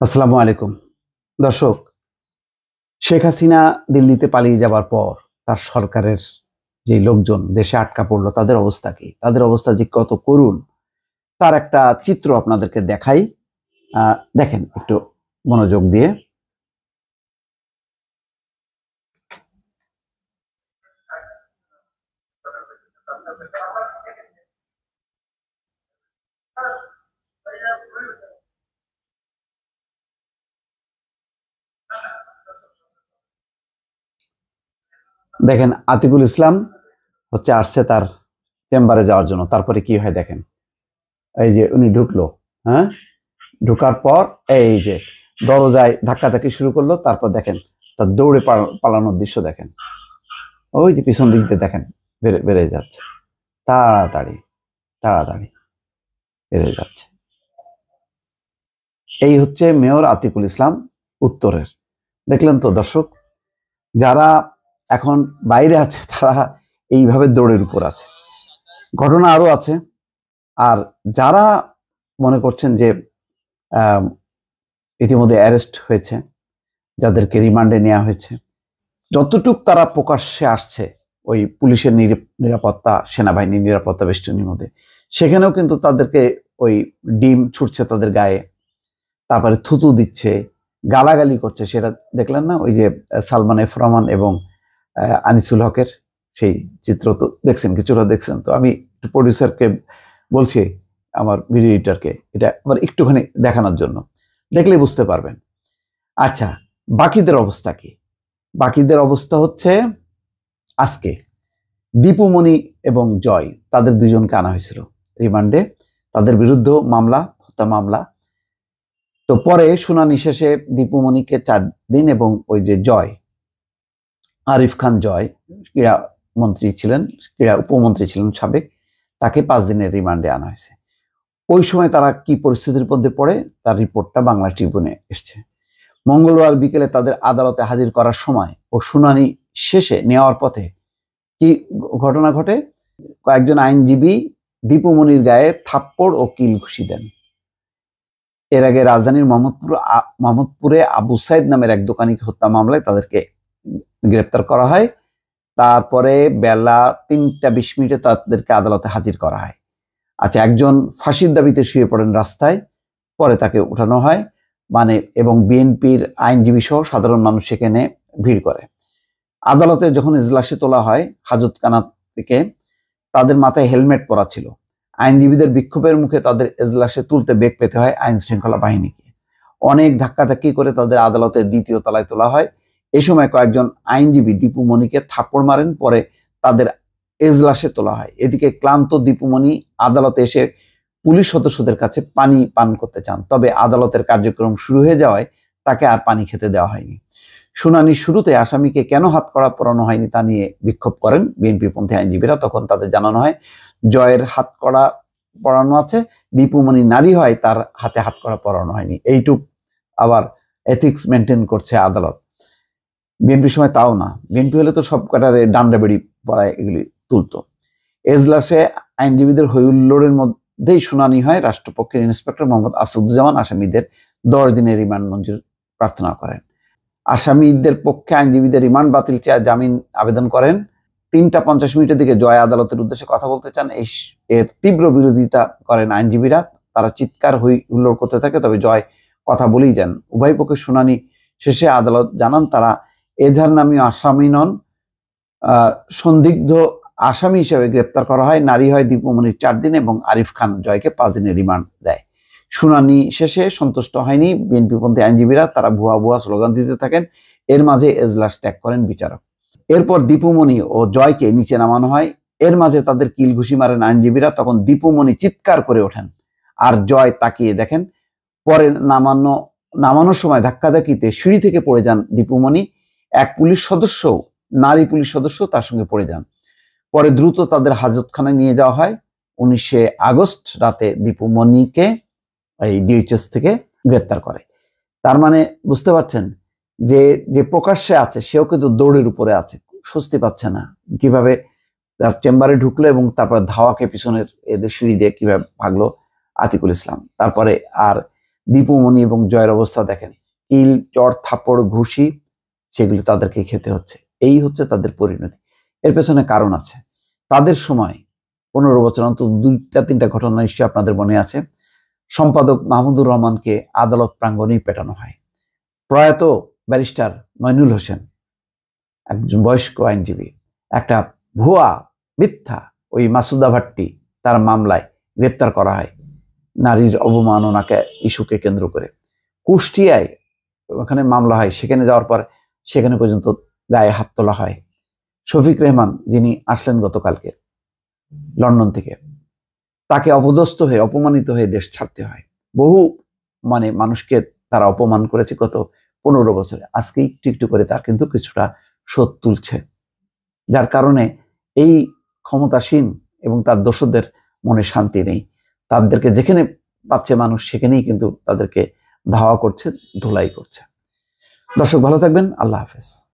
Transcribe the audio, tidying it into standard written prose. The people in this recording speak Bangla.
আসসালামু আলাইকুম দর্শক, শেখ হাসিনা দিল্লিতে পালিয়ে যাবার পর তার সরকারের যে লোকজন দেশে আটকা পড়লো তাদের অবস্থা কি, তাদের অবস্থা যে কত করুণ তার একটা চিত্র আপনাদেরকে দেখাই। দেখেন একটু মনোযোগ দিয়ে। দেখেন আতিকুল ইসলাম আসছে তার চেম্বারে যাওয়ার জন্য। তারপরে কি হয় দেখেন, এই যে উনি ঢুকলো, হ্যাঁ, ঢোকার পর এই যে দরজায় ধাক্কাধাক্কি শুরু করলো। তারপর দেখেন তার দৌড়ে পালানোর দৃশ্য দেখেন, ওই যে পিছন দিক দিয়ে দেখেন বেড়ে যাচ্ছে, তাড়াতাড়ি তাড়াতাড়ি বেড়ে যাচ্ছে। এই হচ্ছে মেয়র আতিকুল ইসলাম উত্তরের। দেখলেন তো দর্শক, যারা এখন বাইরে আছে তারা এইভাবে দৌড়ের উপর আছে। ঘটনা আরো আছে। আর যারা মনে করছেন যে ইতিমধ্যে অ্যারেস্ট হয়েছে, যাদেরকে রিমান্ডে নেওয়া হয়েছে, যতটুক তারা প্রকাশ্যে আসছে ওই পুলিশের নিরাপত্তা, সেনাবাহিনীর নিরাপত্তা বেষ্টনীর মধ্যে, সেখানেও কিন্তু তাদেরকে ওই ডিম ছুটছে তাদের গায়ে, তারপরে থুতু দিচ্ছে, গালাগালি করছে। সেটা দেখলেন না, ওই যে সালমান এফ রহমান এবং আনিসুল হকের সেই চিত্র তো দেখছেন, কিছুটা দেখছেন তো। আমি প্রডিউসারকে বলছি, আমার ভিডিও এডিটরকে, এটা আবার একটুখানি দেখানোর জন্য, দেখলে বুঝতে পারবেন। আচ্ছা, বাকিদের অবস্থা কি? বাকিদের অবস্থা হচ্ছে, আজকে দীপুমণি এবং জয়, তাদের দুজনকে আনা হয়েছিল রিমান্ডে, তাদের বিরুদ্ধে মামলা, হত্যা মামলা। তো পরে শুনানি শেষে দীপুমণিকে 4 দিন এবং ওই যে জয়, আরিফ খান জয়, ক্রীড়া মন্ত্রী ছিলেন, ক্রীড়া উপমন্ত্রী ছিলেন সাবেক, তাকে 5 দিনের রিমান্ডে আনা হয়েছে। ওই সময় তারা কি পরিস্থিতির মধ্যে পড়ে তার রিপোর্টটা বাংলা ট্রিবিউনে এসছে। মঙ্গলবার বিকেলে তাদের আদালতে হাজির করার সময় ও শুনানি শেষে নেওয়ার পথে কি ঘটনা ঘটে, কয়েকজন আইনজীবী দীপুমণির গায়ে থাপ্পড় ও কিল ঘুষি দেন। এর আগে রাজধানীর মোহাম্মদপুরে আবু সাইদ নামের এক দোকানিকে হত্যা মামলায় তাদেরকে গ্রেপ্তার করা হয়। তারপরে বেলা 3টা 20 মিনিটে তাদেরকে আদালতে হাজির করা হয়। আচ্ছা, একজন ফাঁসির দাবিতে শুয়ে পড়েন রাস্তায়, পরে তাকে উঠানো হয়, এবং বিএনপির আইনজীবী সহ সাধারণ মানুষ সেখানে ভিড় করে। আদালতে যখন এজলাসে তোলা হয় হাজতখানা থেকে, তাদের মাথায় হেলমেট পরা ছিল। আইনজীবীদের বিক্ষোভের মুখে তাদের এজলাসে তুলতে বেগ পেতে হয় আইন শৃঙ্খলা বাহিনীকে। অনেক ধাক্কাধাক্কি করে তাদের আদালতের 2য় তলায় তোলা হয়। এই সময় কয়েকজন আইনজীবী দীপুমণিকে থাপ্পড় মারেন, পরে তাদের এজলাসে তোলা হয়। এদিকে ক্লান্ত দীপুমণি আদালতে এসে পুলিশ সদস্যদের কাছে পানি পান করতে চান, তবে আদালতের কার্যক্রম শুরু হয়ে যাওয়ায় তাকে আর পানি খেতে দেওয়া হয়নি। শুনানির শুরুতে আসামিকে কেন হাতকড়া পরানো হয়নি তা নিয়ে বিক্ষোভ করেন বিএনপিপন্থী আইনজীবীরা। তখন তাদের জানানো হয় জয়ের হাতকড়া পরানো আছে, দীপুমণি নারী হয়, তার হাতে হাতকড়া পরানো হয়নি। এইটুক আবার এথিক্স মেনটেন করছে আদালত। বিএনপির সময় তাও না, বিএনপি হলে তো সব কাটারে ডান্ডা বেড়ি পড়ায় এগুলি তুলতো। এজলাসে আইনজীবীদের হইহুল্লোড়ের মধ্যেই শুনানি হয়। রাষ্ট্রপক্ষের ইন্সপেক্টর মোহাম্মদ আসাদুজ্জামান আসামিদের 10 দিনের রিমান্ড মঞ্জুর প্রার্থনা করেন। আসামিদের পক্ষে আইনজীবীদের রিমান্ড বাতিল চেয়ে জামিন আবেদন করেন। 3টা 50 মিনিটের দিকে জয় আদালতের উদ্দেশ্যে কথা বলতে চান, এর তীব্র বিরোধিতা করেন আইনজীবীরা। তারা চিৎকার হুল্লোড় করতে থাকে, তবে জয় কথা বলেই যান। উভয় পক্ষের শুনানি শেষে আদালত জানান তারা এজাহার নামীয় আসামি নন, সন্দিগ্ধ আসামি হিসেবে গ্রেপ্তার করা হয়। নারী হয় দীপুমণির 4 দিন এবং আরিফ খান জয়কে 5 দিনের রিমান্ড দেয়। শুনানি শেষে সন্তুষ্ট হয়নি বিএনপিপন্থী আইনজীবীরা, তারা ভুয়া ভুয়া স্লোগান দিতে থাকেন। এর মাঝে এজলাস ত্যাগ করেন বিচারক। এরপর দীপুমণি ও জয়কে নিচে নামানো হয়। এর মাঝে তাদের কিল ঘুষি মারেন আইনজীবীরা। তখন দীপুমণি চিৎকার করে ওঠেন, আর জয় তাকিয়ে দেখেন। পরে নামানোর সময় ধাক্কাধাক্কিতে সিঁড়ি থেকে পড়ে যান দীপুমণি। এক পুলিশ সদস্য, নারী পুলিশ সদস্য, তার সঙ্গে পড়ে যান। পরে দ্রুত তাদের হাজতখানায় নিয়ে যাওয়া হয়। 19 আগস্ট রাতে দীপুমণিকে এই ডিএইচএস থেকে গ্রেপ্তার করে। তার মানে বুঝতে পারছেন যে যে প্রকাশ্যে আছে সেও কিন্তু দৌড়ের উপরে আছে, স্বস্তি পাচ্ছে না। কিভাবে তার চেম্বারে ঢুকলো এবং তারপরে ধাওয়াকে পিছনের এদের সিঁড়ি দিয়ে কিভাবে ভাগলো আতিকুল ইসলাম। তারপরে আর দীপুমণি এবং জয়ের অবস্থা দেখেন, কিল, চড়, থাপ্পড়, ঘুষি, সেগুলি তাদেরকে খেতে হচ্ছে। এই হচ্ছে তাদের পরিণতি। এর পেছনে কারণ আছে। তাদের সময় 15 বছর, অন্তত 2-3টা ঘটনা নিশ্চয়ই আপনাদের মনে আছে। সম্পাদক মাহমুদুর রহমানকে আদালত প্রাঙ্গণেই পেটানো হয়। প্রয়াত ব্যারিস্টার মইনুল হোসেন, একজন বয়স্ক আইনজীবী, একটা ভুয়া মিথ্যা ওই মাসুদা ভাট্টি তার মামলায় গ্রেপ্তার করা হয় নারীর অবমাননাকে ইস্যুকে কেন্দ্র করে। কুষ্টিয়ায় ওখানে মামলা হয়, সেখানে যাওয়ার পর সেখানে পর্যন্ত গায়ে হাত তোলা হয়। শফিক রেহমান, যিনি আসলেন গতকালকে লন্ডন থেকে, তাকে অপদস্থ হয়ে, অপমানিত হয়ে দেশ ছাড়তে হয়। বহু মানুষকে তারা অপমান করেছে গত 15 বছরে। আজকে একটু একটু করে তার কিন্তু কিছুটা শোধ তুলছে, যার কারণে এই ক্ষমতাসীন এবং তার দোসরদের মনে শান্তি নেই। তাদেরকে যেখানে পাচ্ছে মানুষ, সেখানেই কিন্তু তাদেরকে ধাওয়া করছে, ধুলাই করছে। দর্শক, ভালো থাকবেন। আল্লাহ হাফেজ।